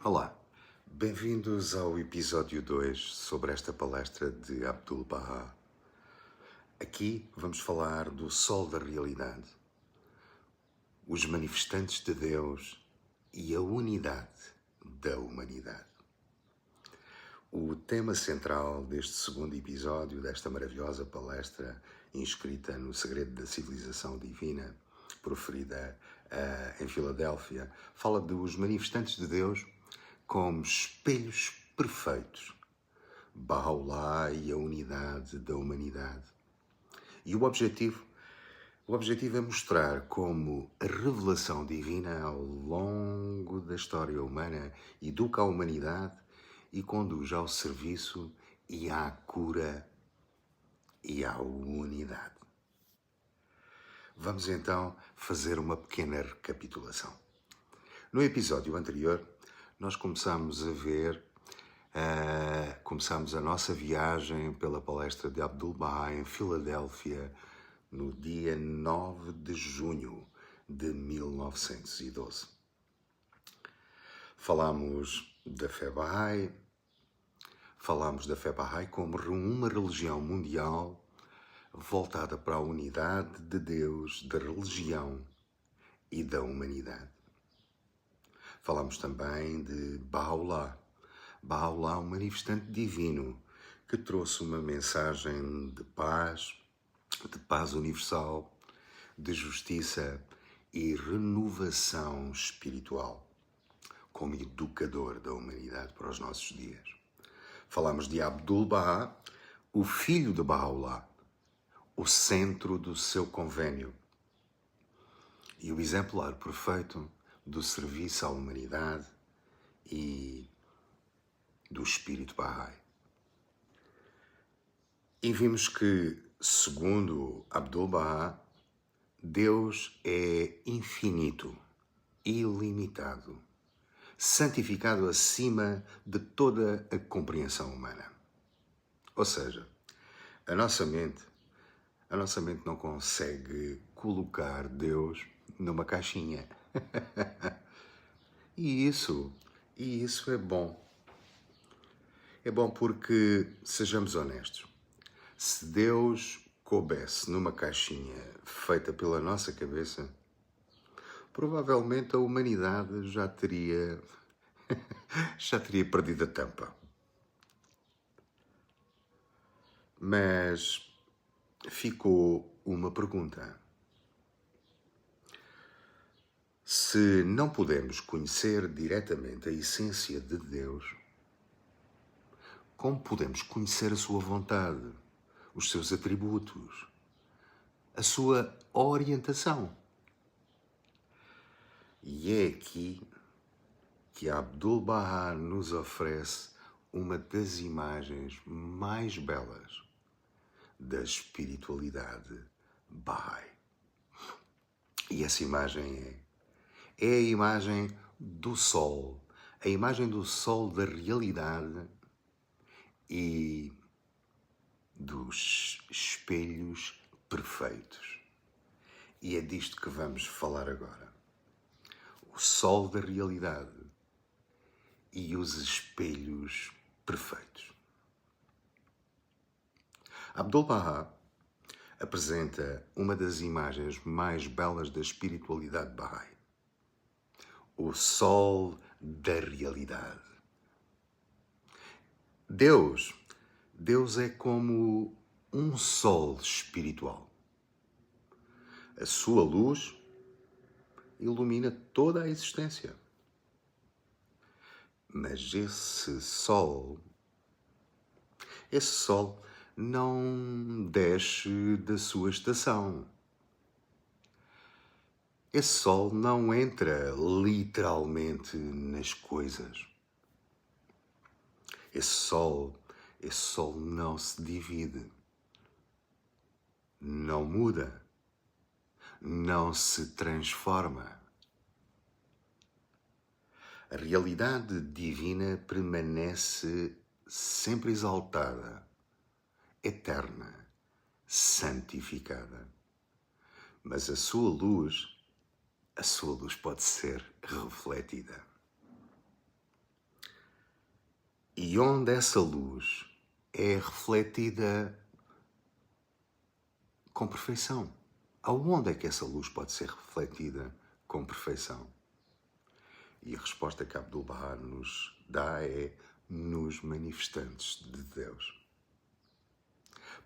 Olá, bem-vindos ao episódio 2 sobre esta palestra de Abdu'l-Bahá. Aqui vamos falar do Sol da Realidade, os manifestantes de Deus e a unidade da humanidade. O tema central deste segundo episódio desta maravilhosa palestra, inscrita no Segredo da Civilização Divina, proferida em Filadélfia, fala dos manifestantes de Deus como espelhos perfeitos, Bahá'u'lláh e a unidade da humanidade. E o objetivo é mostrar como a revelação divina ao longo da história humana educa a humanidade e conduz ao serviço e à cura e à unidade. Vamos então fazer uma pequena recapitulação. No episódio anterior, nós começámos a nossa viagem pela palestra de Abdu'l-Bahá em Filadélfia no dia 9 de junho de 1912. Falámos da fé Bahá'í, como uma religião mundial voltada para a unidade de Deus, da religião e da humanidade. Falámos também de Bahá'u'lláh, um manifestante divino que trouxe uma mensagem de paz universal, de justiça e renovação espiritual, como educador da humanidade para os nossos dias. Falámos de Abdu'l-Bahá, o filho de Bahá'u'lláh, o centro do seu convênio e o exemplar perfeito do serviço à humanidade e do espírito Bahá'í. E vimos que, segundo Abdu'l-Bahá, Deus é infinito, ilimitado, santificado acima de toda a compreensão humana. Ou seja, a nossa mente não consegue colocar Deus numa caixinha. E isso é bom. É bom porque, sejamos honestos, se Deus coubesse numa caixinha feita pela nossa cabeça, provavelmente a humanidade já teria perdido a tampa. Mas ficou uma pergunta. Se não podemos conhecer diretamente a essência de Deus, como podemos conhecer a sua vontade, os seus atributos, a sua orientação? E é aqui que Abdu'l-Bahá nos oferece uma das imagens mais belas da espiritualidade Bahá'í. E essa imagem é a imagem do Sol, a imagem do Sol da realidade e dos espelhos perfeitos. E é disto que vamos falar agora. O Sol da realidade e os espelhos perfeitos. Abdu'l-Bahá apresenta uma das imagens mais belas da espiritualidade Bahá'í. O Sol da realidade. Deus é como um sol espiritual. A sua luz ilumina toda a existência. Mas esse sol não desce da sua estação. Esse sol não entra literalmente nas coisas. Esse sol não se divide, não muda, não se transforma. A realidade divina permanece sempre exaltada, eterna, santificada. Mas a sua luz pode ser refletida. e onde essa luz é refletida com perfeição. Aonde é que essa luz pode ser refletida com perfeição? E a resposta que Abdu'l-Bahá nos dá é nos manifestantes de Deus.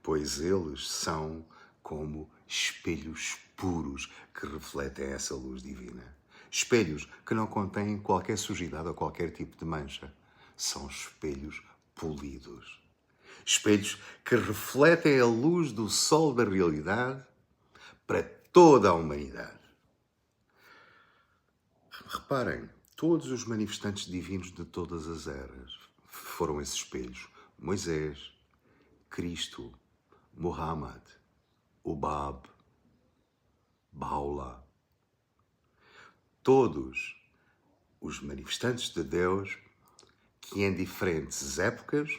Pois eles são como espelhos puros que refletem essa luz divina. Espelhos que não contêm qualquer sujidade ou qualquer tipo de mancha. São espelhos polidos. Espelhos que refletem a luz do sol da realidade para toda a humanidade. Reparem, todos os manifestantes divinos de todas as eras foram esses espelhos. Moisés, Cristo, Muhammad, o Bab, Baha'u'lláh. Todos os manifestantes de Deus que em diferentes épocas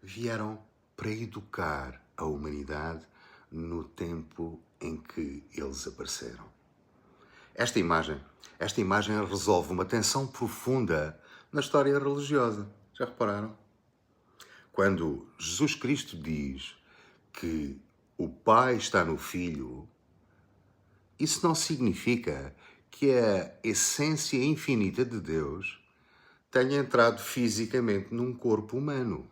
vieram para educar a humanidade no tempo em que eles apareceram. Esta imagem resolve uma tensão profunda na história religiosa. Já repararam? Quando Jesus Cristo diz que o Pai está no Filho, isso não significa que a essência infinita de Deus tenha entrado fisicamente num corpo humano.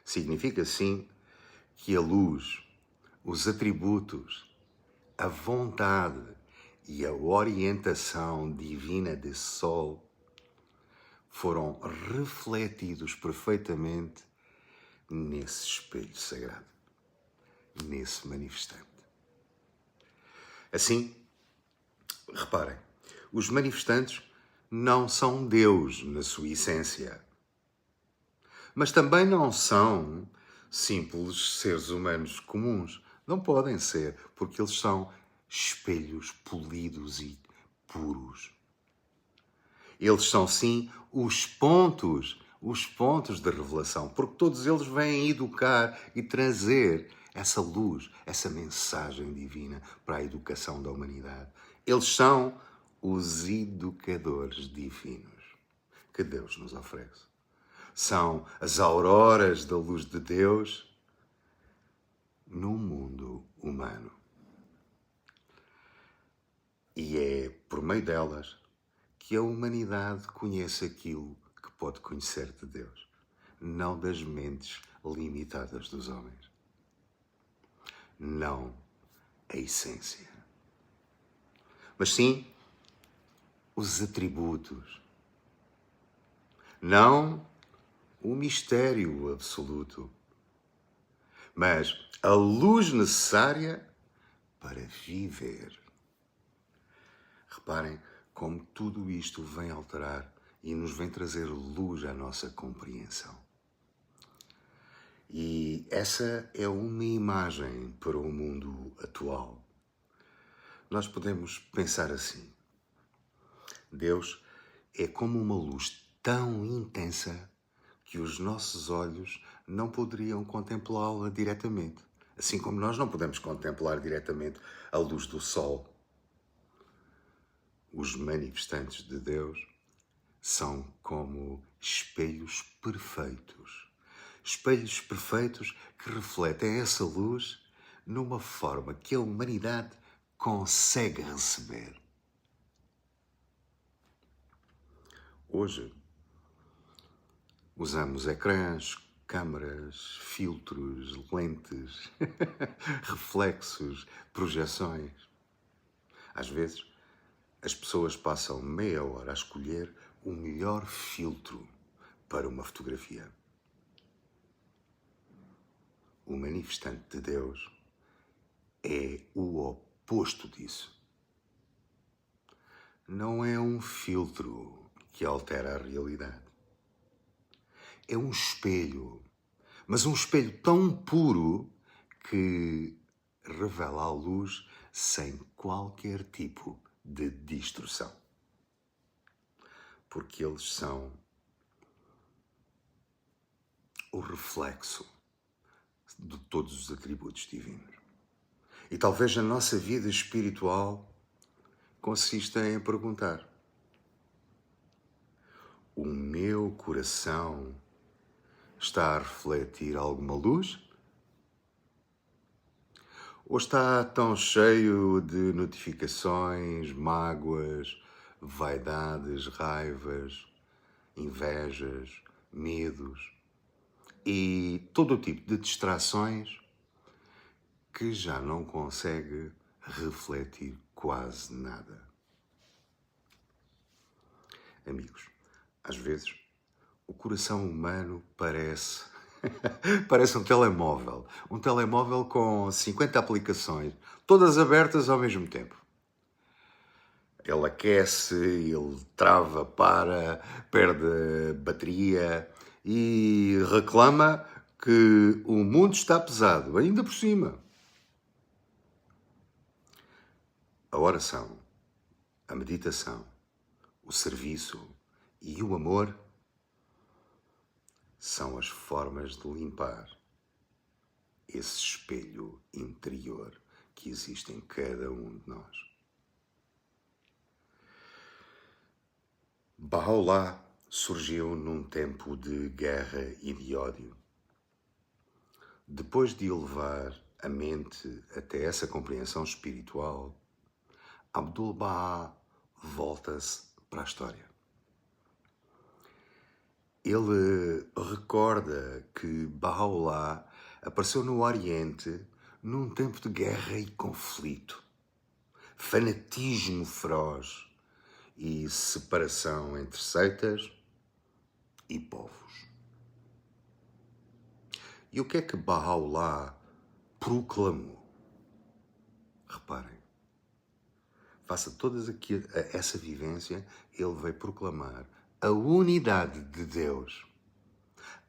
Significa, sim, que a luz, os atributos, a vontade e a orientação divina desse sol foram refletidos perfeitamente nesse espelho sagrado, nesse manifestante. Assim, reparem, os manifestantes não são Deus na sua essência, mas também não são simples seres humanos comuns. Não podem ser, porque eles são espelhos polidos e puros. Eles são, sim, os pontos de revelação, porque todos eles vêm educar e trazer essa luz, essa mensagem divina para a educação da humanidade. Eles são os educadores divinos que Deus nos oferece. São as auroras da luz de Deus no mundo humano. E é por meio delas que a humanidade conhece aquilo que pode conhecer de Deus, não das mentes limitadas dos homens. Não a essência, mas sim os atributos. Não o mistério absoluto, mas a luz necessária para viver. Reparem como tudo isto vem alterar e nos vem trazer luz à nossa compreensão. E essa é uma imagem para o mundo atual. Nós podemos pensar assim: Deus é como uma luz tão intensa que os nossos olhos não poderiam contemplá-la diretamente. Assim como nós não podemos contemplar diretamente a luz do sol. Os manifestantes de Deus são como espelhos perfeitos. Espelhos perfeitos que refletem essa luz numa forma que a humanidade consegue receber. Hoje, usamos ecrãs, câmaras, filtros, lentes, reflexos, projeções. Às vezes, as pessoas passam meia hora a escolher o melhor filtro para uma fotografia. O manifestante de Deus é o oposto disso. Não é um filtro que altera a realidade. É um espelho, mas um espelho tão puro que revela a luz sem qualquer tipo de distorção. Porque eles são o reflexo de todos os atributos divinos. E talvez a nossa vida espiritual consista em perguntar: O meu coração está a refletir alguma luz? Ou está tão cheio de notificações, mágoas, vaidades, raivas, invejas, medos e todo o tipo de distrações que já não consegue refletir quase nada? Amigos, às vezes o coração humano parece um telemóvel com 50 aplicações, todas abertas ao mesmo tempo. Ele aquece, ele trava, perde bateria e reclama que o mundo está pesado, ainda por cima. A oração, a meditação, o serviço e o amor são as formas de limpar esse espelho interior que existe em cada um de nós. Baha'u'lláh surgiu num tempo de guerra e de ódio. Depois de elevar a mente até essa compreensão espiritual, Abdu'l-Bahá volta-se para a história. Ele recorda que Baha'u'lláh apareceu no Oriente num tempo de guerra e conflito, fanatismo feroz e separação entre seitas e povos. E o que é que Baha'u'lláh proclamou? Reparem, face a toda essa vivência, ele veio proclamar a unidade de Deus,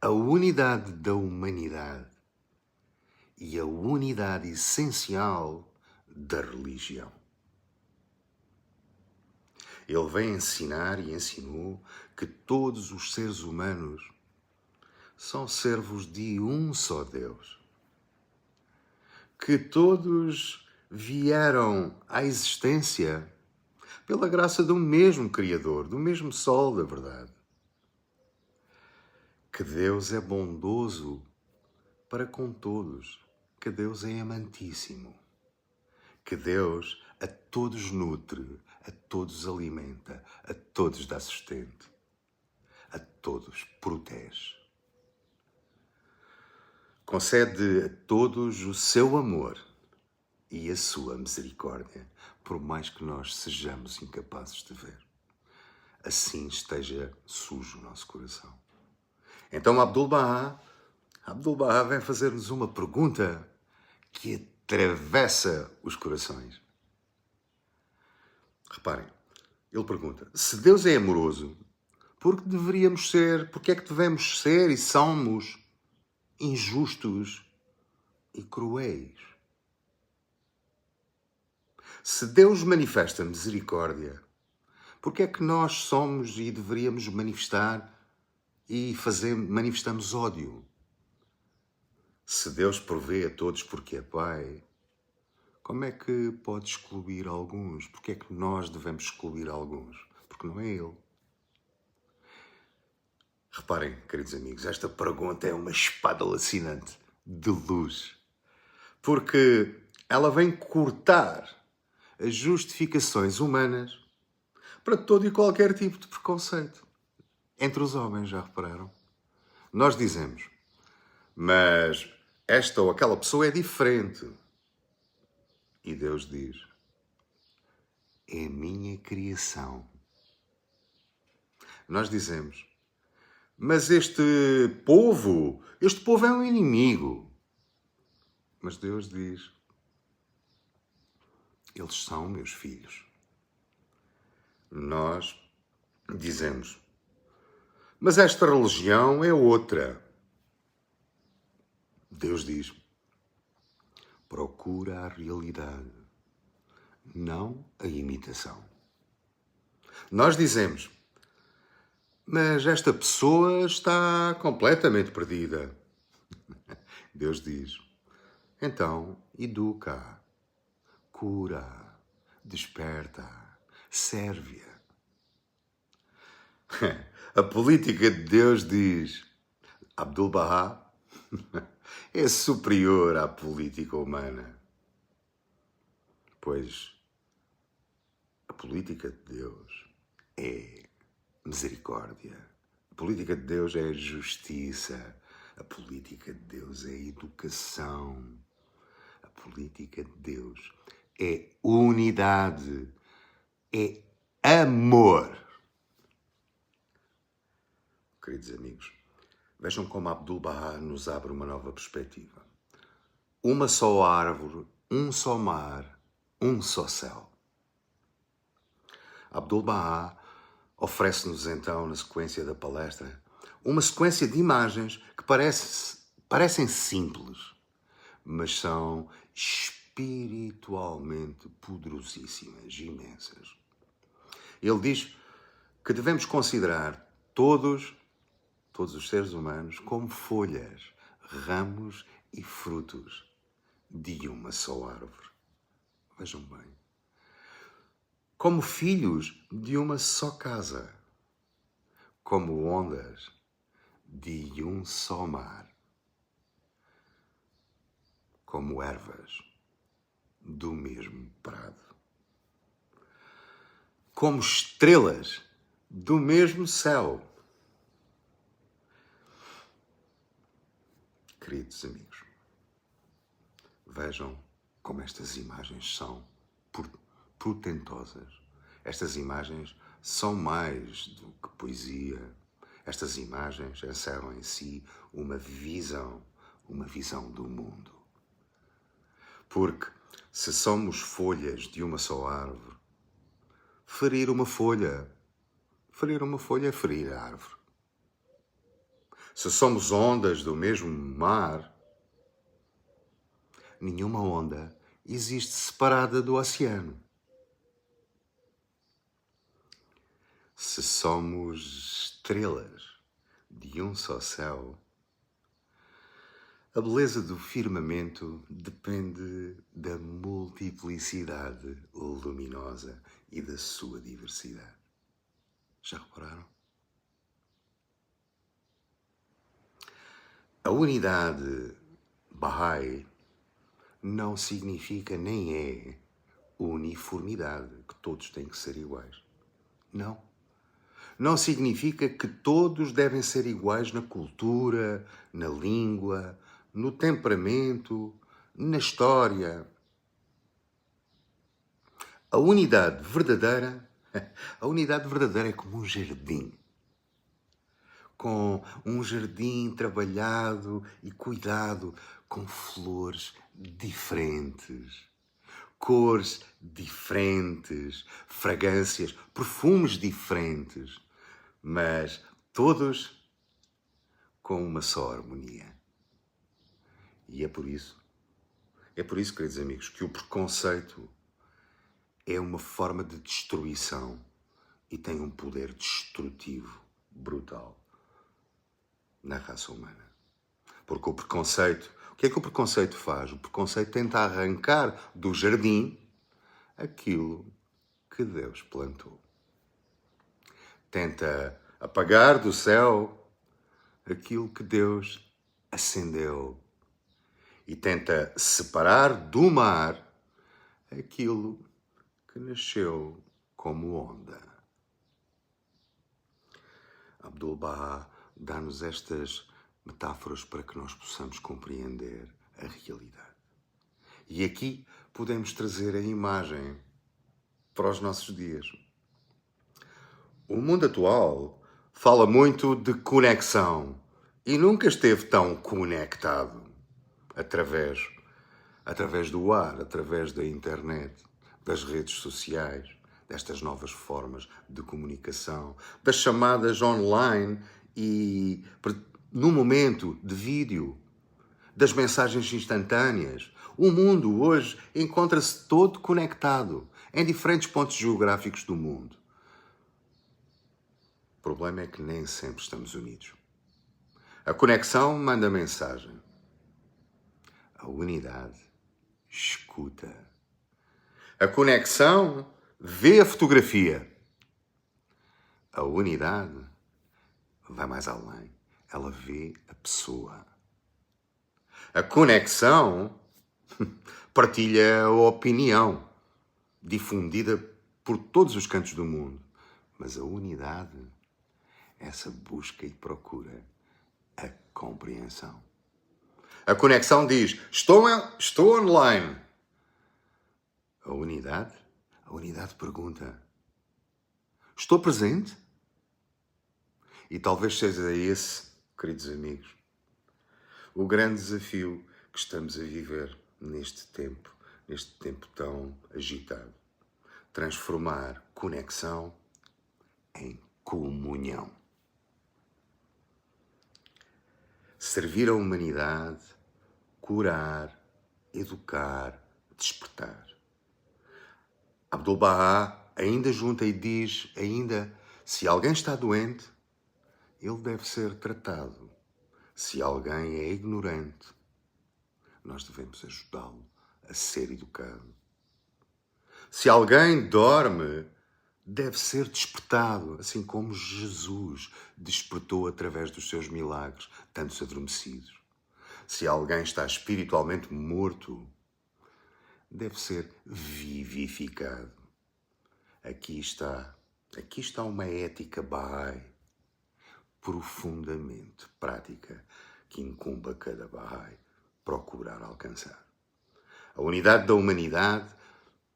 a unidade da humanidade e a unidade essencial da religião. Ele veio ensinar e ensinou que todos os seres humanos são servos de um só Deus, que todos vieram à existência pela graça do mesmo Criador, do mesmo Sol da verdade. Que Deus é bondoso para com todos, que Deus é amantíssimo, que Deus a todos nutre, a todos alimenta, a todos dá sustento, a todos protege. Concede a todos o seu amor e a sua misericórdia, por mais que nós sejamos incapazes de ver. Assim esteja sujo o nosso coração. Então Abdu'l-Bahá vem fazer-nos uma pergunta que atravessa os corações. Reparem, ele pergunta: se Deus é amoroso, por que é que devemos ser e somos injustos e cruéis? Se Deus manifesta misericórdia, por que é que nós somos e deveríamos manifestar manifestamos ódio? Se Deus provê a todos porque é Pai, como é que pode excluir alguns? Porque é que nós devemos excluir alguns? Porque não é Ele. Reparem, queridos amigos, esta pergunta é uma espada lacinante de luz, porque ela vem cortar as justificações humanas para todo e qualquer tipo de preconceito. Entre os homens, já repararam? Nós dizemos, mas esta ou aquela pessoa é diferente. E Deus diz, é minha criação. Nós dizemos, mas este povo é um inimigo. Mas Deus diz, eles são meus filhos. Nós dizemos, mas esta religião é outra. Deus diz, procura a realidade, não a imitação. Nós dizemos, mas esta pessoa está completamente perdida. Deus diz, então educa, cura, desperta, serve-a. A política de Deus, diz Abdu'l-Bahá, é superior à política humana, pois a política de Deus é misericórdia, a política de Deus é justiça, a política de Deus é educação, a política de Deus é unidade, é amor. Queridos amigos, vejam como Abdu'l-Bahá nos abre uma nova perspectiva. Uma só árvore, um só mar, um só céu. Abdu'l-Bahá oferece-nos então, na sequência da palestra, uma sequência de imagens que parecem simples, mas são espiritualmente poderosíssimas, imensas. Ele diz que devemos considerar todos os seres humanos como folhas, ramos e frutos de uma só árvore. Vejam bem. Como filhos de uma só casa. Como ondas de um só mar. Como ervas do mesmo prado. Como estrelas do mesmo céu. Queridos amigos, vejam como estas imagens são portentosas. Estas imagens são mais do que poesia. Estas imagens encerram em si uma visão do mundo. Porque se somos folhas de uma só árvore, ferir uma folha é ferir a árvore. Se somos ondas do mesmo mar, nenhuma onda existe separada do oceano. Se somos estrelas de um só céu, a beleza do firmamento depende da multiplicidade luminosa e da sua diversidade. Já repararam? A unidade Bahá'í não significa nem é uniformidade, que todos têm que ser iguais. Não. Não significa que todos devem ser iguais na cultura, na língua, no temperamento, na história. A unidade verdadeira é como um jardim. Com um jardim trabalhado e cuidado, com flores diferentes, cores diferentes, fragrâncias, perfumes diferentes, mas todos com uma só harmonia. E é por isso, queridos amigos, que o preconceito é uma forma de destruição e tem um poder destrutivo brutal na raça humana. Porque o preconceito, o que é que o preconceito faz? O preconceito tenta arrancar do jardim aquilo que Deus plantou. Tenta apagar do céu aquilo que Deus acendeu. E tenta separar do mar aquilo que nasceu como onda. Abdu'l-Bahá dá-nos estas metáforas para que nós possamos compreender a realidade. E aqui podemos trazer a imagem para os nossos dias. O mundo atual fala muito de conexão e nunca esteve tão conectado através do ar, através da internet, das redes sociais, destas novas formas de comunicação, das chamadas online e, no momento, de vídeo, das mensagens instantâneas. O mundo hoje encontra-se todo conectado em diferentes pontos geográficos do mundo. O problema é que nem sempre estamos unidos. A conexão manda mensagem. A unidade escuta. A conexão vê a fotografia. A unidade vai mais além. Ela vê a pessoa. A conexão partilha a opinião, difundida por todos os cantos do mundo. Mas a unidade, essa busca e procura a compreensão. A conexão diz, estou online. A unidade pergunta, estou presente? E talvez seja esse, queridos amigos, o grande desafio que estamos a viver neste tempo tão agitado. Transformar conexão em comunhão. Servir a humanidade, curar, educar, despertar. Abdu'l-Bahá ainda junta e diz ainda, se alguém está doente, ele deve ser tratado. Se alguém é ignorante, nós devemos ajudá-lo a ser educado. Se alguém dorme, deve ser despertado, assim como Jesus despertou através dos seus milagres, tantos adormecidos. Se alguém está espiritualmente morto, deve ser vivificado. Aqui está uma ética Bahá'í profundamente prática que incumbe a cada Bahá'í procurar alcançar. A unidade da humanidade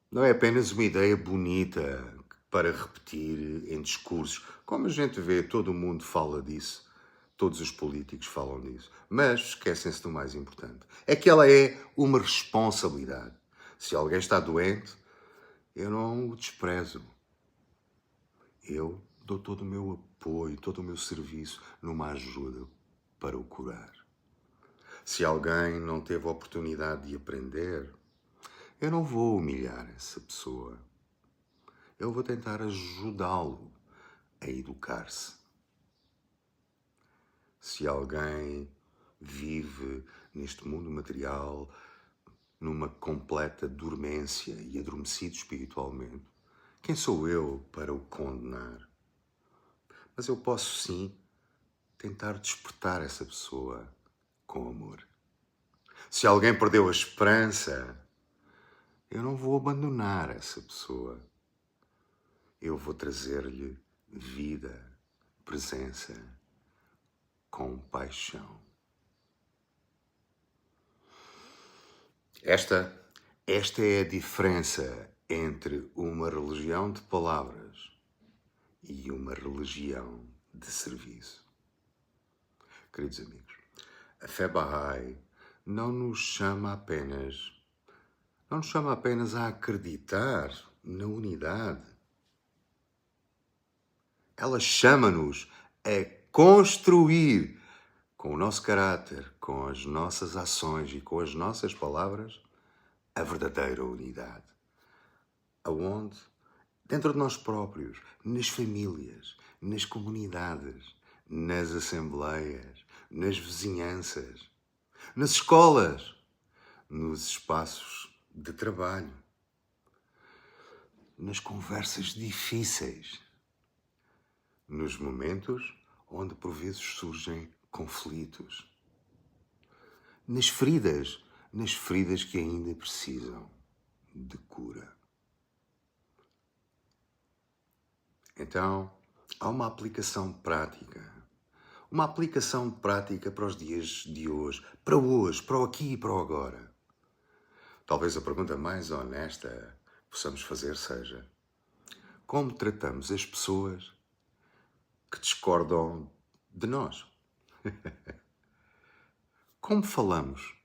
não é apenas uma ideia bonita para repetir em discursos. Como a gente vê, todo o mundo fala disso, todos os políticos falam disso, mas esquecem-se do mais importante. É que ela é uma responsabilidade. Se alguém está doente, eu não o desprezo. Eu dou todo o meu apoio, todo o meu serviço numa ajuda para o curar. Se alguém não teve a oportunidade de aprender, eu não vou humilhar essa pessoa. Eu vou tentar ajudá-lo a educar-se. Se alguém vive neste mundo material numa completa dormência e adormecido espiritualmente, quem sou eu para o condenar? Mas eu posso sim tentar despertar essa pessoa com amor. Se alguém perdeu a esperança, eu não vou abandonar essa pessoa. Eu vou trazer-lhe vida, presença, compaixão. Esta é a diferença entre uma religião de palavras e uma religião de serviço. Queridos amigos, a fé Bahá'í não nos chama apenas a acreditar na unidade. Ela chama-nos a construir com o nosso caráter, com as nossas ações e com as nossas palavras, a verdadeira unidade. Aonde? Dentro de nós próprios, nas famílias, nas comunidades, nas assembleias, nas vizinhanças, nas escolas, nos espaços de trabalho, nas conversas difíceis, nos momentos onde por vezes surgem conflitos, nas feridas que ainda precisam de cura. Então, há uma aplicação prática para os dias de hoje, para o aqui e para o agora. Talvez a pergunta mais honesta que possamos fazer seja: como tratamos as pessoas que discordam de nós? Como falamos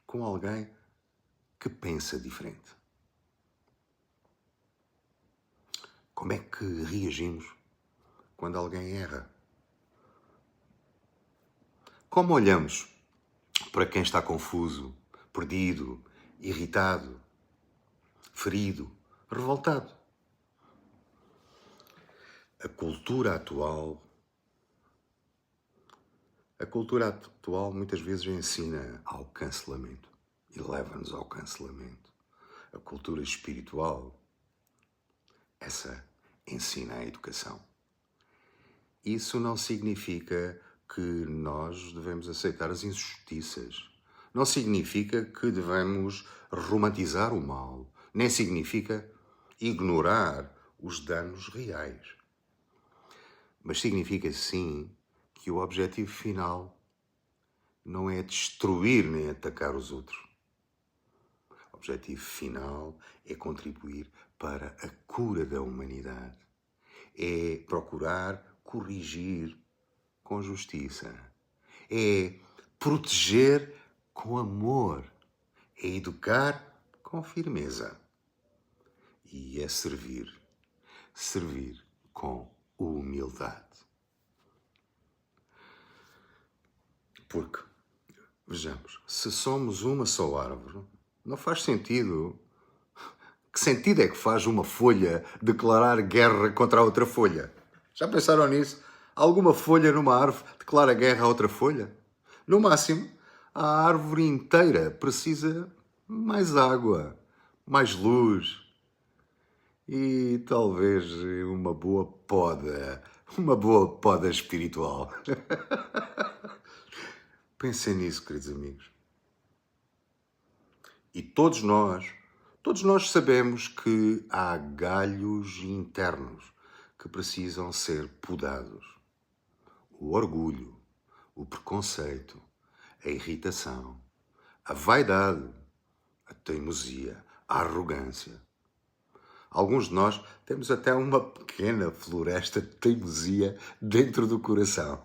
com alguém que pensa diferente? Como é que reagimos quando alguém erra? Como olhamos para quem está confuso, perdido, irritado, ferido, revoltado? A cultura atual muitas vezes ensina ao cancelamento e leva-nos ao cancelamento. A cultura espiritual, essa ensina a educação. Isso não significa que nós devemos aceitar as injustiças. Não significa que devemos romantizar o mal. Nem significa ignorar os danos reais. Mas significa sim que o objetivo final não é destruir nem atacar os outros. O objetivo final é contribuir para a cura da humanidade. É procurar corrigir com justiça. É proteger com amor. É educar com firmeza. E é servir. Servir com humildade. Porque, vejamos, se somos uma só árvore, não faz sentido. Que sentido é que faz uma folha declarar guerra contra a outra folha? Já pensaram nisso? Alguma folha numa árvore declara guerra a outra folha? No máximo, a árvore inteira precisa mais água, mais luz e talvez uma boa poda espiritual. Pensem nisso, queridos amigos. E todos nós sabemos que há galhos internos que precisam ser podados. O orgulho, o preconceito, a irritação, a vaidade, a teimosia, a arrogância. Alguns de nós temos até uma pequena floresta de teimosia dentro do coração,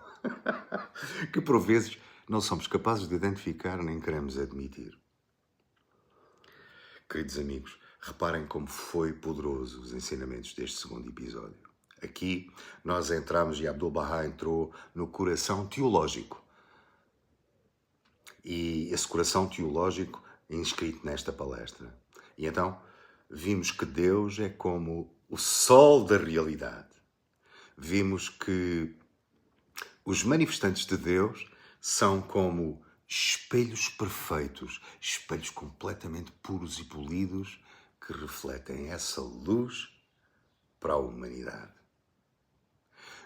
que por vezes não somos capazes de identificar nem queremos admitir. Queridos amigos, reparem como foi poderoso os ensinamentos deste segundo episódio. Aqui nós entramos e Abdu'l-Bahá entrou no coração teológico. E esse coração teológico é inscrito nesta palestra. E então vimos que Deus é como o sol da realidade. Vimos que os manifestantes de Deus são como espelhos perfeitos, espelhos completamente puros e polidos que refletem essa luz para a humanidade.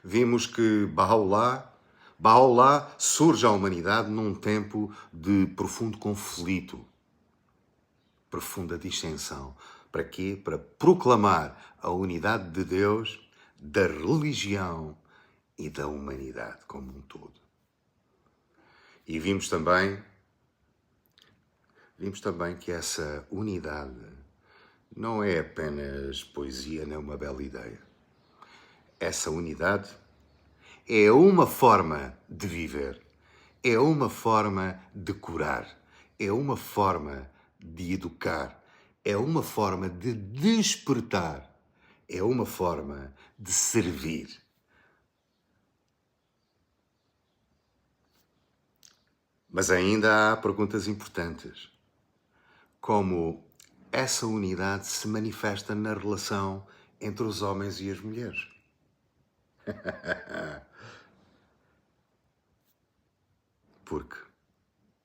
Vimos que Baha'u'lláh surge à humanidade num tempo de profundo conflito, profunda dissensão. Para quê? Para proclamar a unidade de Deus, da religião e da humanidade como um todo. E vimos também que essa unidade não é apenas poesia nem uma bela ideia. Essa unidade é uma forma de viver, é uma forma de curar, é uma forma de educar, é uma forma de despertar, é uma forma de servir. Mas ainda há perguntas importantes, como essa unidade se manifesta na relação entre os homens e as mulheres. Porque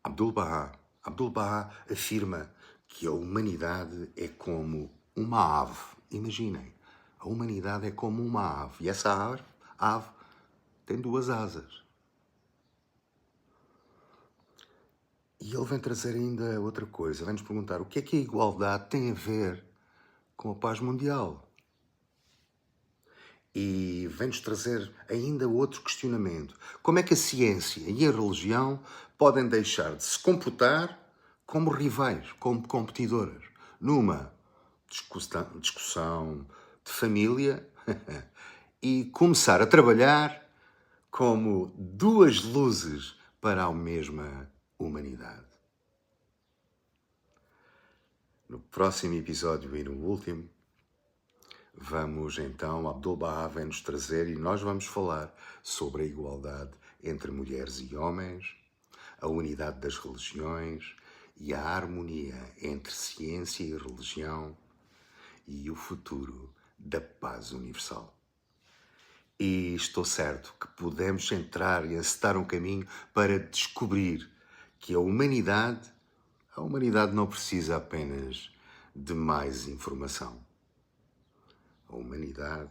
Abdu'l-Bahá afirma que a humanidade é como uma ave. Imaginem, a humanidade é como uma ave. E essa ave tem duas asas. E ele vem trazer ainda outra coisa, vem-nos perguntar o que é que a igualdade tem a ver com a paz mundial. E vem-nos trazer ainda outro questionamento. Como é que a ciência e a religião podem deixar de se comportar como rivais, como competidoras, numa discussão de família e começar a trabalhar como duas luzes para a mesma humanidade. No próximo episódio e no último, vamos então, Abdu'l-Bahá vem nos trazer e nós vamos falar sobre a igualdade entre mulheres e homens, a unidade das religiões e a harmonia entre ciência e religião e o futuro da paz universal. E estou certo que podemos entrar e encetar um caminho para descobrir que a humanidade não precisa apenas de mais informação. A humanidade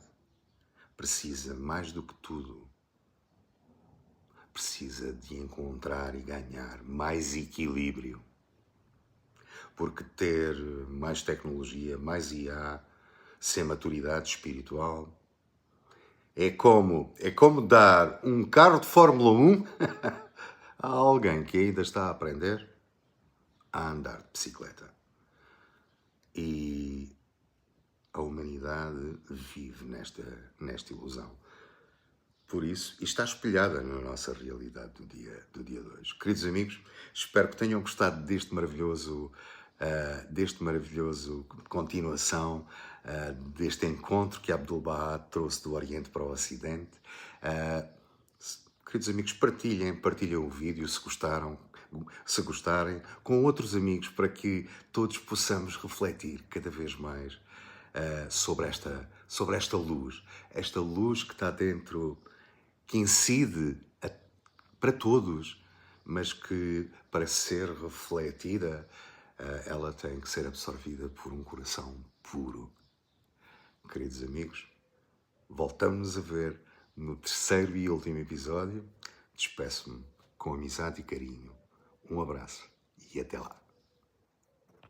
precisa, mais do que tudo, precisa de encontrar e ganhar mais equilíbrio. Porque ter mais tecnologia, mais IA, sem maturidade espiritual, é como dar um carro de Fórmula 1 a alguém que ainda está a aprender a andar de bicicleta. E a humanidade vive nesta ilusão. Por isso, e está espelhada na nossa realidade do dia de hoje. Queridos amigos, espero que tenham gostado deste maravilhoso continuação deste encontro que Abdu'l-Bahá trouxe do Oriente para o Ocidente. Queridos amigos, partilhem o vídeo se gostarem, com outros amigos, para que todos possamos refletir cada vez mais sobre esta luz. Esta luz que está dentro, que incide para todos, mas que, para ser refletida, ela tem que ser absorvida por um coração puro. Queridos amigos, voltamos a ver no terceiro e último episódio. Despeço-me com amizade e carinho. Um abraço e até lá.